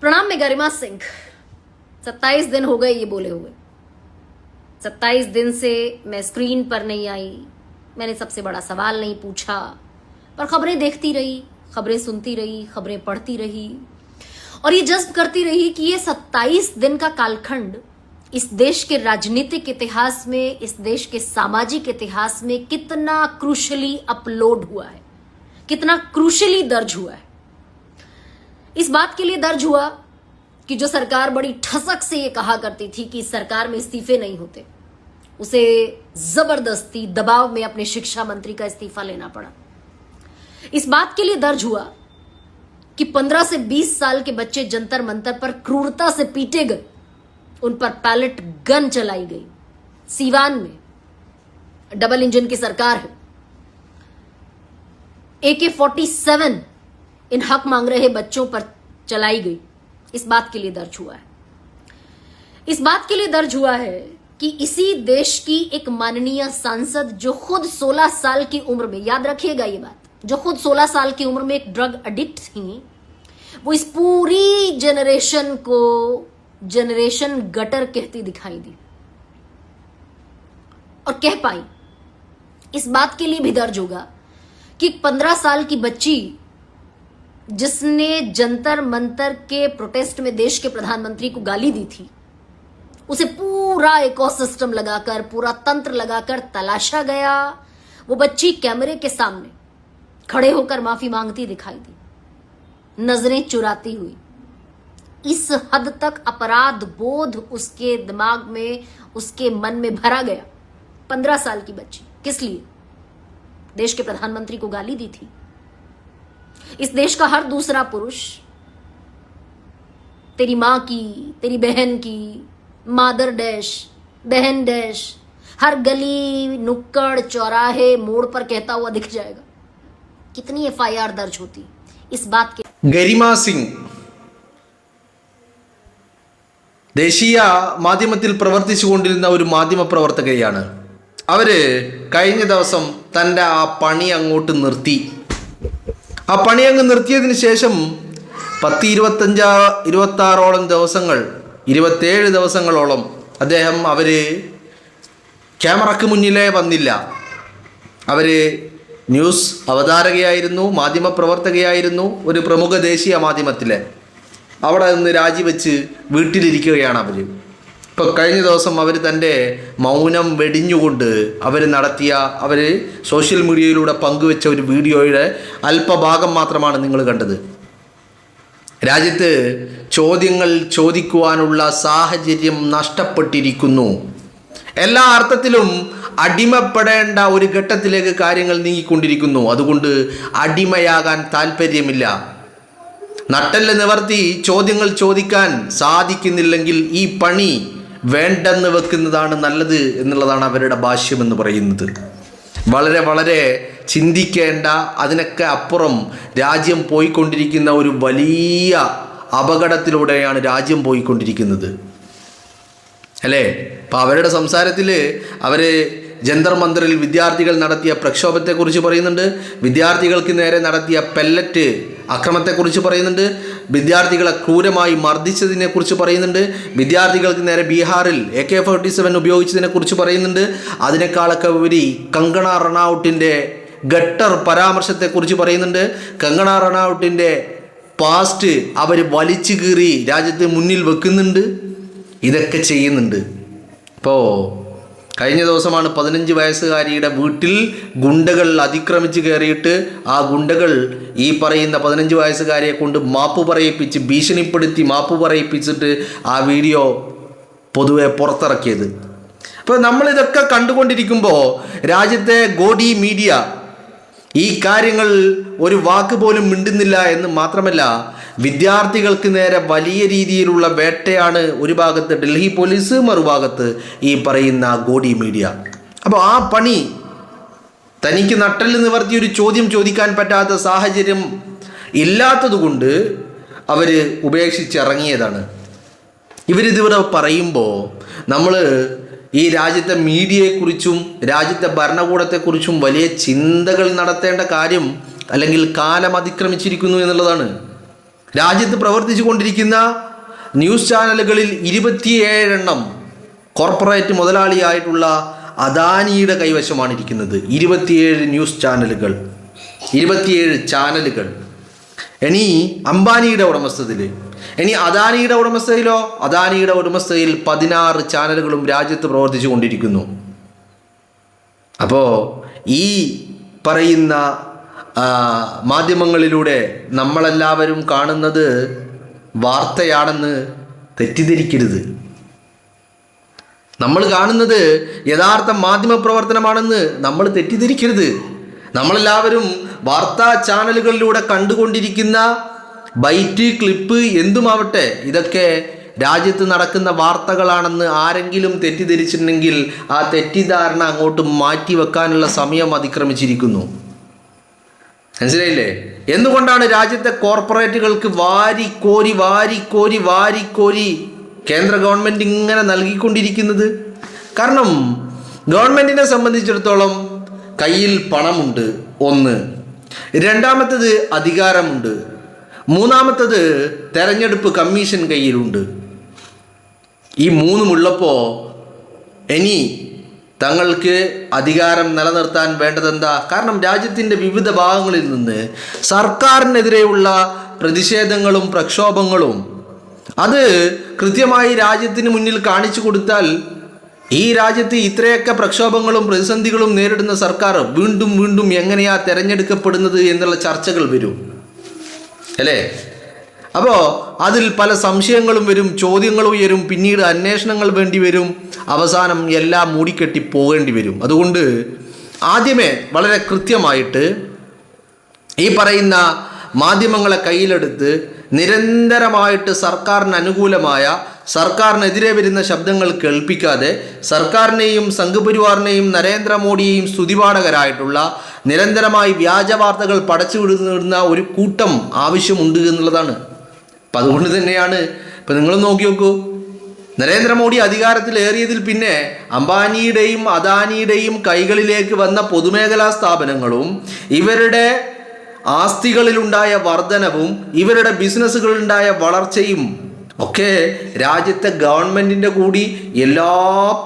प्रणाम, मैं गरिमा सिंह। 27 दिन हो गए ये बोले हुए। 27 दिन से मैं स्क्रीन पर नहीं आई, मैंने सबसे बड़ा सवाल नहीं पूछा, पर खबरें देखती रही, खबरें सुनती रही, खबरें पढ़ती रही और ये जज्ब करती रही कि ये 27 दिन का कालखंड इस देश के राजनीतिक इतिहास में, इस देश के सामाजिक इतिहास में कितना क्रूशली अपलोड हुआ है, कितना क्रूशली दर्ज हुआ है। इस बात के लिए दर्ज हुआ कि जो सरकार बड़ी ठसक से ये कहा करती थी कि इस सरकार में इस्तीफे नहीं होते, उसे जबरदस्ती दबाव में अपने शिक्षा मंत्री का इस्तीफा लेना पड़ा। इस बात के लिए दर्ज हुआ कि 15 से 20 साल के बच्चे जंतर मंतर पर क्रूरता से पीटे गए, उन पर पैलेट गन चलाई गई। सीवान में डबल इंजन की सरकार है, AK-47 इन हक मांग रहे बच्चों पर चलाई गई। इस बात के लिए दर्ज हुआ है, इस बात के लिए दर्ज हुआ है कि इसी देश की एक माननीय सांसद जो खुद 16 साल की उम्र में, याद रखिएगा ये बात, जो खुद 16 साल की उम्र में एक ड्रग एडिक्ट थी, वो इस पूरी जनरेशन को जनरेशन गटर कहती दिखाई दी और कह पाई। इस बात के लिए भी दर्ज होगा कि 15 साल की बच्ची जिसने जंतर मंतर के प्रोटेस्ट में देश के प्रधानमंत्री को गाली दी थी, उसे पूरा इकोसिस्टम लगाकर, पूरा तंत्र लगाकर तलाशा गया। वो बच्ची कैमरे के सामने खड़े होकर माफी मांगती दिखाई दी, नजरें चुराती हुई। इस हद तक अपराध बोध उसके दिमाग में, उसके मन में भरा गया। 15 साल की बच्ची किस लिए? देश के प्रधानमंत्री को गाली दी थी। इस देश का हर दूसरा पुरुष तेरी मां की, तेरी बहन की, मादर डैश, बहन डैश, हर गली नुक्कड़ चौराहे मोड़ पर कहता हुआ दिख जाएगा। कितनी FIR दर्ज होती इस बात के। गरिमा सिंह ദേശീയ മാധ്യമത്തിൽ പ്രവർത്തിച്ചുകൊണ്ടിരുന്ന ഒരു മാധ്യമ പ്രവർത്തകയാണ്. അവര് കഴിഞ്ഞ ദിവസം തൻ്റെ ആ പണി അങ്ങോട്ട് നിർത്തി. ആ പണി അങ്ങ് നിർത്തിയതിന് ശേഷം 26 ദിവസങ്ങൾ, 27 ദിവസങ്ങളോളം അദ്ദേഹം ക്യാമറയ്ക്ക് മുന്നിലേ വന്നില്ല. ന്യൂസ് അവതാരകയായിരുന്നു, മാധ്യമ പ്രവർത്തകയായിരുന്നു, ഒരു പ്രമുഖ ദേശീയ മാധ്യമത്തിലെ. അവിടെ നിന്ന് രാജിവെച്ച് വീട്ടിലിരിക്കുകയാണ് ഇപ്പോൾ കഴിഞ്ഞ ദിവസം തൻ്റെ മൗനം വെടിഞ്ഞുകൊണ്ട് അവർ സോഷ്യൽ മീഡിയയിലൂടെ പങ്കുവെച്ച ഒരു വീഡിയോയുടെ അല്പഭാഗം മാത്രമാണ് നിങ്ങൾ കണ്ടത്. രാജ്യത്ത് ചോദ്യങ്ങൾ ചോദിക്കുവാനുള്ള സാഹചര്യം നഷ്ടപ്പെട്ടിരിക്കുന്നു. എല്ലാ അർത്ഥത്തിലും അടിമപ്പെടേണ്ട ഒരു ഘട്ടത്തിലേക്ക് കാര്യങ്ങൾ നീങ്ങിക്കൊണ്ടിരിക്കുന്നു. അതുകൊണ്ട് അടിമയാകാൻ താല്പര്യമില്ല. നട്ടെല്ല് നിവർത്തി ചോദ്യങ്ങൾ ചോദിക്കാൻ സാധിക്കുന്നില്ലെങ്കിൽ ഈ പണി വേണ്ടെന്ന് വെക്കുന്നതാണ് നല്ലത് എന്നുള്ളതാണ് അവരുടെ ഭാഷ്യമെന്ന് പറയുന്നത്. വളരെ വളരെ ചിന്തിക്കേണ്ട, അതിനൊക്കെ അപ്പുറം രാജ്യം പോയിക്കൊണ്ടിരിക്കുന്ന ഒരു വലിയ അപകടത്തിലൂടെയാണ് രാജ്യം പോയിക്കൊണ്ടിരിക്കുന്നത്, അല്ലേ? അപ്പോൾ അവരുടെ സംസാരത്തിൽ ജന്തർ മന്ദറിൽ വിദ്യാർത്ഥികൾ നടത്തിയ പ്രക്ഷോഭത്തെക്കുറിച്ച് പറയുന്നുണ്ട്, വിദ്യാർത്ഥികൾക്ക് നേരെ നടത്തിയ പെല്ലറ്റ് അക്രമത്തെക്കുറിച്ച് പറയുന്നുണ്ട്, വിദ്യാർത്ഥികളെ ക്രൂരമായി മർദ്ദിച്ചതിനെക്കുറിച്ച് പറയുന്നുണ്ട്, വിദ്യാർത്ഥികൾക്ക് നേരെ ബീഹാറിൽ AK-47 ഉപയോഗിച്ചതിനെക്കുറിച്ച് പറയുന്നുണ്ട്. അതിനേക്കാളൊക്കെ ഉപരി കങ്കണ റണൌട്ടിൻ്റെ ഗട്ടർ പരാമർശത്തെക്കുറിച്ച് പറയുന്നുണ്ട്. കങ്കണ റണൌട്ടിൻ്റെ പാസ്റ്റ് വലിച്ചു കീറി രാജ്യത്ത് മുന്നിൽ വെക്കുന്നുണ്ട്. ഇതൊക്കെ ചെയ്യുന്നുണ്ട്. ഇപ്പോൾ കഴിഞ്ഞ ദിവസമാണ് 15 വയസ്സുകാരിയുടെ വീട്ടിൽ ഗുണ്ടകൾ അതിക്രമിച്ച് കയറിയിട്ട് ആ ഗുണ്ടകൾ ഈ പറയുന്ന 15 വയസ്സുകാരിയെ കൊണ്ട് മാപ്പ് പറയിപ്പിച്ച്, ഭീഷണിപ്പെടുത്തി മാപ്പ് പറയിപ്പിച്ചിട്ട് ആ വീഡിയോ പൊതുവെ പുറത്തിറക്കിയത്. അപ്പോൾ നമ്മളിതൊക്കെ കണ്ടുകൊണ്ടിരിക്കുമ്പോൾ രാജ്യത്തെ ഗോഡി മീഡിയ ഈ കാര്യങ്ങൾ ഒരു വാക്ക് പോലും മിണ്ടുന്നില്ല എന്ന് മാത്രമല്ല, വിദ്യാർത്ഥികൾക്ക് നേരെ വലിയ രീതിയിലുള്ള വേട്ടയാണ് ഒരു ഭാഗത്ത് ഡൽഹി പോലീസ്, മറുഭാഗത്ത് ഈ പറയുന്ന ഗോഡി മീഡിയ. അപ്പോൾ ആ പണി തനിക്ക് നട്ടെല്ല് നിവർത്തി ഒരു ചോദ്യം ചോദിക്കാൻ പറ്റാത്ത സാഹചര്യം ഇല്ലാത്തതുകൊണ്ട് ഉപേക്ഷിച്ചിറങ്ങിയതാണ്. ഇവരിതിവിടെ പറയുമ്പോൾ നമ്മൾ ഈ രാജ്യത്തെ മീഡിയയെക്കുറിച്ചും രാജ്യത്തെ ഭരണകൂടത്തെക്കുറിച്ചും വലിയ ചിന്തകൾ നടത്തേണ്ട കാര്യം, അല്ലെങ്കിൽ കാലം അതിക്രമിച്ചിരിക്കുന്നു എന്നുള്ളതാണ്. രാജ്യത്ത് പ്രവർത്തിച്ചു കൊണ്ടിരിക്കുന്ന ന്യൂസ് ചാനലുകളിൽ 27 എണ്ണം കോർപ്പറേറ്റ് മുതലാളിയായിട്ടുള്ള അദാനിയുടെ കൈവശമാണ് ഇരിക്കുന്നത്. 27 ന്യൂസ് ചാനലുകൾ, 27 ചാനലുകൾ. ഇനി അംബാനിയുടെ ഉടമസ്ഥതയിൽ, ഇനി അദാനിയുടെ ഉടമസ്ഥതയിലോ, അദാനിയുടെ ഉടമസ്ഥതയിൽ 16 ചാനലുകളും രാജ്യത്ത് പ്രവർത്തിച്ചു കൊണ്ടിരിക്കുന്നു. അപ്പോൾ ഈ പറയുന്ന മാധ്യമങ്ങളിലൂടെ നമ്മളെല്ലാവരും കാണുന്നത് വാർത്തയാണെന്ന് തെറ്റിദ്ധരിക്കരുത്. നമ്മൾ കാണുന്നത് യഥാർത്ഥ മാധ്യമ പ്രവർത്തനമാണെന്ന് നമ്മൾ തെറ്റിദ്ധരിക്കരുത്. നമ്മളെല്ലാവരും വാർത്താ ചാനലുകളിലൂടെ കണ്ടുകൊണ്ടിരിക്കുന്ന ബൈറ്റ്, ക്ലിപ്പ് എന്തുമാവട്ടെ, ഇതൊക്കെ രാജ്യത്ത് നടക്കുന്ന വാർത്തകളാണെന്ന് ആരെങ്കിലും തെറ്റിദ്ധരിച്ചിട്ടുണ്ടെങ്കിൽ ആ തെറ്റിദ്ധാരണ അങ്ങോട്ട് മാറ്റി വെക്കാനുള്ള സമയം അതിക്രമിച്ചിരിക്കുന്നു. മനസ്സിലായില്ലേ? എന്തുകൊണ്ടാണ് രാജ്യത്തെ കോർപ്പറേറ്റുകൾക്ക് വാരിക്കോരി കേന്ദ്ര ഗവൺമെൻറ് ഇങ്ങനെ നൽകിക്കൊണ്ടിരിക്കുന്നത്? കാരണം ഗവൺമെൻറ്റിനെ സംബന്ധിച്ചിടത്തോളം കയ്യിൽ പണമുണ്ട്, ഒന്ന്. രണ്ടാമത്തത് അധികാരമുണ്ട്. മൂന്നാമത്തത് തെരഞ്ഞെടുപ്പ് കമ്മീഷൻ കയ്യിലുണ്ട്. ഈ മൂന്നുമുള്ളപ്പോൾ ഇനി തങ്ങൾക്ക് അധികാരം നിലനിർത്താൻ വേണ്ടതെന്താ? കാരണം രാജ്യത്തിൻ്റെ വിവിധ ഭാഗങ്ങളിൽ നിന്ന് സർക്കാരിനെതിരെയുള്ള പ്രതിഷേധങ്ങളും പ്രക്ഷോഭങ്ങളും അത് കൃത്യമായി രാജ്യത്തിന് മുന്നിൽ കാണിച്ചു കൊടുത്താൽ ഈ രാജ്യത്ത് ഇത്രയൊക്കെ പ്രക്ഷോഭങ്ങളും പ്രതിസന്ധികളും നേരിടുന്ന സർക്കാർ വീണ്ടും എങ്ങനെയാ തിരഞ്ഞെടുക്കപ്പെടുന്നത് എന്നുള്ള ചർച്ചകൾ വരും, അല്ലേ? അപ്പോൾ അതിൽ പല സംശയങ്ങളും വരും, ചോദ്യങ്ങളും ഉയരും, പിന്നീട് അന്വേഷണങ്ങൾ വേണ്ടി വരും, അവസാനം എല്ലാം മൂടിക്കെട്ടി പോകേണ്ടി വരും. അതുകൊണ്ട് ആദ്യമേ വളരെ കൃത്യമായിട്ട് ഈ പറയുന്ന മാധ്യമങ്ങളെ കയ്യിലെടുത്ത് നിരന്തരമായിട്ട് സർക്കാരിന് അനുകൂലമായ, സർക്കാരിനെതിരെ വരുന്ന ശബ്ദങ്ങൾ കേൾപ്പിക്കാതെ സർക്കാരിനെയും സംഘപരിവാറിനെയും നരേന്ദ്രമോദിയെയും സ്തുതിപാഠകരായിട്ടുള്ള നിരന്തരമായി വ്യാജ വാർത്തകൾ പടച്ചു വിടുന്ന ഒരു കൂട്ടം ആവശ്യമുണ്ട് എന്നുള്ളതാണ്. അപ്പം അതുകൊണ്ട് തന്നെയാണ് ഇപ്പം നിങ്ങൾ നോക്കി നോക്കൂ, നരേന്ദ്രമോദി അധികാരത്തിലേറിയതിൽ പിന്നെ അംബാനിയുടെയും അദാനിയുടെയും കൈകളിലേക്ക് വന്ന പൊതുമേഖലാ സ്ഥാപനങ്ങളും ഇവരുടെ ആസ്തികളിലുണ്ടായ വർധനവും ഇവരുടെ ബിസിനസ്സുകളിലുണ്ടായ വളർച്ചയും ഒക്കെ രാജ്യത്തെ ഗവൺമെൻറ്റിൻ്റെ കൂടി എല്ലാ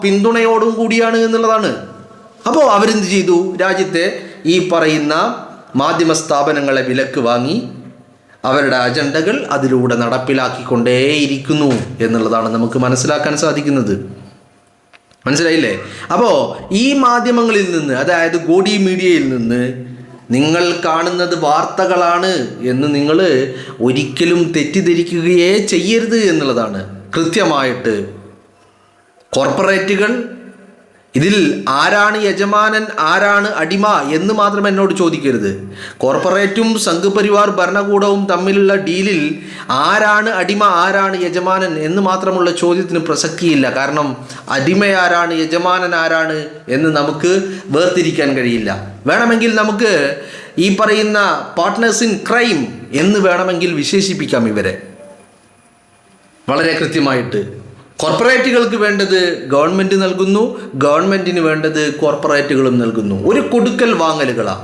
പിന്തുണയോടും കൂടിയാണ് എന്നുള്ളതാണ്. അപ്പോൾ അവരെന്ത് ചെയ്തു? രാജ്യത്തെ ഈ പറയുന്ന മാധ്യമ സ്ഥാപനങ്ങളെ വിലക്ക് വാങ്ങി അവരുടെ അജണ്ടകൾ അതിലൂടെ നടപ്പിലാക്കിക്കൊണ്ടേയിരിക്കുന്നു എന്നുള്ളതാണ് നമുക്ക് മനസ്സിലാക്കാൻ സാധിക്കുന്നത്. മനസ്സിലായില്ലേ? അപ്പോൾ ഈ മാധ്യമങ്ങളിൽ നിന്ന്, അതായത് ഗോഡി മീഡിയയിൽ നിന്ന് നിങ്ങൾ കാണുന്നത് വാർത്തകളാണ് എന്ന് നിങ്ങൾ ഒരിക്കലും തെറ്റിദ്ധരിക്കുകയേ ചെയ്യരുത് എന്നുള്ളതാണ്. കൃത്യമായിട്ട് കോർപ്പറേറ്റുകൾ, ഇതിൽ ആരാണ് യജമാനൻ ആരാണ് അടിമ എന്ന് മാത്രം എന്നോട് ചോദിക്കരുത്. കോർപ്പറേറ്റും സംഘപരിവാർ ഭരണകൂടവും തമ്മിലുള്ള ഡീലിൽ ആരാണ് അടിമ ആരാണ് യജമാനൻ എന്ന് മാത്രമുള്ള ചോദ്യത്തിന് പ്രസക്തിയില്ല. കാരണം അടിമയാരാണ് യജമാനൻ ആരാണ് എന്ന് നമുക്ക് വേർതിരിക്കാൻ കഴിയില്ല. വേണമെങ്കിൽ നമുക്ക് ഈ പറയുന്ന പാർട്ട്നേഴ്സ് ഇൻ ക്രൈം എന്ന് വേണമെങ്കിൽ വിശേഷിപ്പിക്കാം ഇവരെ വളരെ കൃത്യമായിട്ട്. കോർപ്പറേറ്റുകൾക്ക് വേണ്ടത് ഗവൺമെൻറ് നൽകുന്നു, ഗവൺമെൻറ്റിന് വേണ്ടത് കോർപ്പറേറ്റുകളും നൽകുന്നു. ഒരു കൊടുക്കൽ വാങ്ങലുകളാണ്.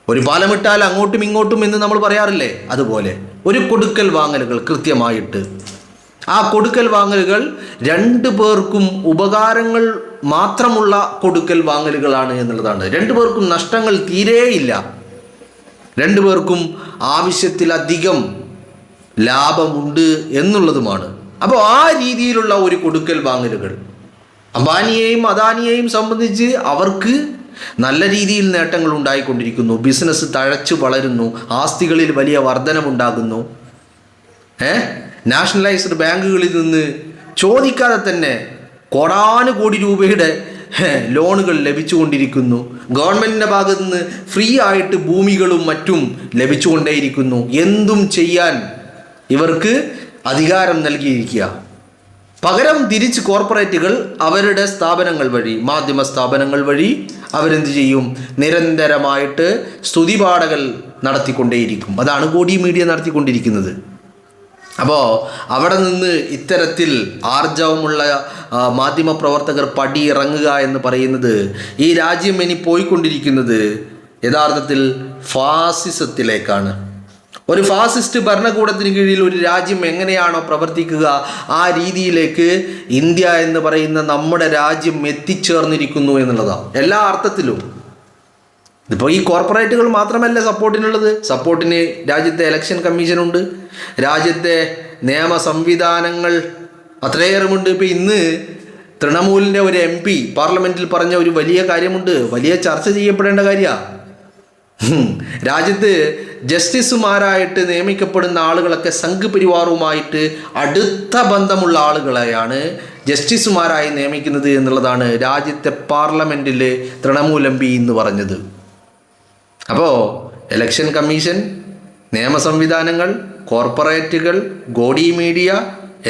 ഒരു പാലമിട്ടാൽ അങ്ങോട്ടും ഇങ്ങോട്ടും എന്ന് നമ്മൾ പറയാറില്ലേ, അതുപോലെ ഒരു കൊടുക്കൽ വാങ്ങലുകൾ കൃത്യമായിട്ട്. ആ കൊടുക്കൽ വാങ്ങലുകൾ രണ്ടു പേർക്കും ഉപകാരങ്ങൾ മാത്രമുള്ള കൊടുക്കൽ വാങ്ങലുകളാണ് എന്നുള്ളതാണ്. രണ്ടു പേർക്കും നഷ്ടങ്ങൾ തീരെയില്ല, രണ്ടു പേർക്കും ആവശ്യത്തിലധികം ലാഭമുണ്ട് എന്നുള്ളതുമാണ്. അപ്പോൾ ആ രീതിയിലുള്ള ഒരു കൊടുക്കൽ വാങ്ങലുകൾ അംബാനിയെയും അദാനിയെയും സംബന്ധിച്ച് അവർക്ക് നല്ല രീതിയിൽ നേട്ടങ്ങൾ ഉണ്ടായിക്കൊണ്ടിരിക്കുന്നു. ബിസിനസ് തഴച്ചു വളരുന്നു, ആസ്തികളിൽ വലിയ വർധനമുണ്ടാകുന്നു. നാഷണലൈസ്ഡ് ബാങ്കുകളിൽ നിന്ന് ചോദിക്കാതെ തന്നെ കോടാനുകോടി രൂപയുടെ ലോണുകൾ ലഭിച്ചുകൊണ്ടിരിക്കുന്നു. ഗവൺമെൻറ്റിൻ്റെ ഭാഗത്തു നിന്ന് ഫ്രീ ആയിട്ട് ഭൂമികളും മറ്റും ലഭിച്ചുകൊണ്ടേയിരിക്കുന്നു. എന്തും ചെയ്യാൻ ഇവർക്ക് അധികാരം നൽകിയിരിക്കുക. പകരം തിരിച്ച് കോർപ്പറേറ്റുകൾ അവരുടെ സ്ഥാപനങ്ങൾ വഴി, മാധ്യമ സ്ഥാപനങ്ങൾ വഴി അവരെന്ത് ചെയ്യും? നിരന്തരമായിട്ട് സ്തുതിപാഠകൾ നടത്തിക്കൊണ്ടേയിരിക്കും. അതാണ് ഗോഡി മീഡിയ നടത്തിക്കൊണ്ടിരിക്കുന്നത്. അപ്പോൾ അവിടെ നിന്ന് ഇത്തരത്തിൽ ആർജവമുള്ള മാധ്യമപ്രവർത്തകർ പടിയിറങ്ങുക എന്ന് പറയുന്നത് ഈ രാജ്യം ഇനി പോയിക്കൊണ്ടിരിക്കുന്നത് യഥാർത്ഥത്തിൽ ഫാസിസത്തിലേക്കാണ്. ഒരു ഫാസിസ്റ്റ് ഭരണകൂടത്തിന് കീഴിൽ ഒരു രാജ്യം എങ്ങനെയാണോ പ്രവർത്തിക്കുക ആ രീതിയിലേക്ക് ഇന്ത്യ എന്ന് പറയുന്ന നമ്മുടെ രാജ്യം എത്തിച്ചേർന്നിരിക്കുന്നു എന്നുള്ളതാണ് എല്ലാ അർത്ഥത്തിലും. ഇതിപ്പോൾ ഈ കോർപ്പറേറ്റുകൾ മാത്രമല്ല സപ്പോർട്ടിനുള്ളത്. സപ്പോർട്ടിന് രാജ്യത്തെ ഇലക്ഷൻ കമ്മീഷനുണ്ട്, രാജ്യത്തെ നിയമ സംവിധാനങ്ങൾ അത്രയേറെയുണ്ട്. ഇപ്പോൾ ഇന്ന് തൃണമൂലിൻ്റെ ഒരു MP പാർലമെൻറ്റിൽ പറഞ്ഞ ഒരു വലിയ കാര്യമുണ്ട്, വലിയ ചർച്ച ചെയ്യപ്പെടേണ്ട കാര്യമാണ്. രാജ്യത്ത് ജസ്റ്റിസുമാരായിട്ട് നിയമിക്കപ്പെടുന്ന ആളുകളൊക്കെ സംഘ് പരിവാറുമായിട്ട് അടുത്ത ബന്ധമുള്ള ആളുകളെയാണ് ജസ്റ്റിസുമാരായി നിയമിക്കുന്നത് എന്നുള്ളതാണ് രാജ്യത്തെ പാർലമെൻറ്റിൽ തൃണമൂൽ MP എന്ന് പറഞ്ഞത്. അപ്പോൾ ഇലക്ഷൻ കമ്മീഷൻ, നിയമ സംവിധാനങ്ങൾ, കോർപ്പറേറ്റുകൾ, ഗോഡി മീഡിയ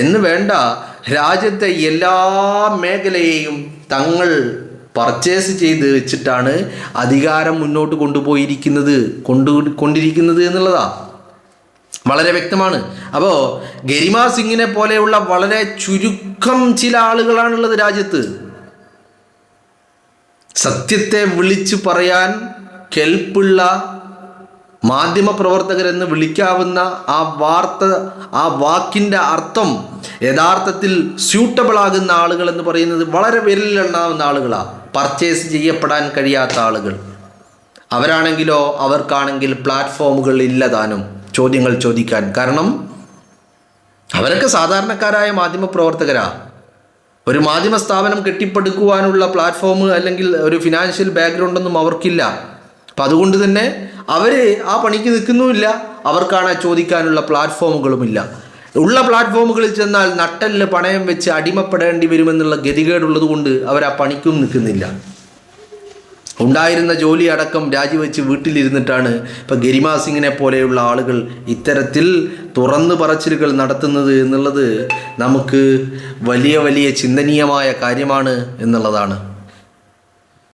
എന്ന് വേണ്ട രാജ്യത്തെ എല്ലാ മേഖലയെയും തങ്ങൾ പർച്ചേസ് ചെയ്ത് വെച്ചിട്ടാണ് അധികാരം മുന്നോട്ട് കൊണ്ടിരിക്കുന്നത് എന്നുള്ളതാണ് വളരെ വ്യക്തമാണ്. അപ്പോൾ ഗരിമ സിംഗിനെ പോലെയുള്ള വളരെ ചുരുക്കം ചില ആളുകളാണുള്ളത് രാജ്യത്ത്. സത്യത്തെ വിളിച്ചു പറയാൻ കെൽപ്പുള്ള മാധ്യമപ്രവർത്തകരെന്ന് വിളിക്കാവുന്ന ആ വാക്കിൻ്റെ അർത്ഥം യഥാർത്ഥത്തിൽ സ്യൂട്ടബിൾ ആകുന്ന ആളുകൾ എന്ന് പറയുന്നത് വളരെ വിരലിലെണ്ണാവുന്ന ആളുകളാണ്. പർച്ചേസ് ചെയ്യപ്പെടാൻ കഴിയാത്ത ആളുകൾ. അവരാണെങ്കിലോ അവർക്കാണെങ്കിൽ പ്ലാറ്റ്ഫോമുകൾ ഇല്ലതാനും ചോദ്യങ്ങൾ ചോദിക്കാൻ. കാരണം അവരൊക്കെ സാധാരണക്കാരായ മാധ്യമപ്രവർത്തകരാ. ഒരു മാധ്യമ സ്ഥാപനം കെട്ടിപ്പടുക്കുവാനുള്ള പ്ലാറ്റ്ഫോം അല്ലെങ്കിൽ ഒരു ഫിനാൻഷ്യൽ ബാക്ക്ഗ്രൗണ്ടൊന്നും അവർക്കില്ല. അപ്പം അതുകൊണ്ട് തന്നെ അവർ ആ പണിക്ക് നിൽക്കുന്നുമില്ല. അവർക്കാണ് ചോദിക്കാനുള്ള പ്ലാറ്റ്ഫോമുകളുമില്ല. ഉള്ള പ്ലാറ്റ്ഫോമുകളിൽ ചെന്നാൽ നട്ടെല്ല് പണയം വെച്ച് അടിമപ്പെടേണ്ടി വരുമെന്നുള്ള ഗതികേടുള്ളത് കൊണ്ട് അവർ ആ പണിക്കും നിൽക്കുന്നില്ല. ഉണ്ടായിരുന്ന ജോലി അടക്കം രാജിവെച്ച് വീട്ടിലിരുന്നിട്ടാണ് ഇപ്പം ഗരിമ സിംഗിനെ പോലെയുള്ള ആളുകൾ ഇത്തരത്തിൽ തുറന്നു പറച്ചിലുകൾ നടത്തുന്നത് എന്നുള്ളത് നമുക്ക് വലിയ വലിയ ചിന്തനീയമായ കാര്യമാണ് എന്നുള്ളതാണ്.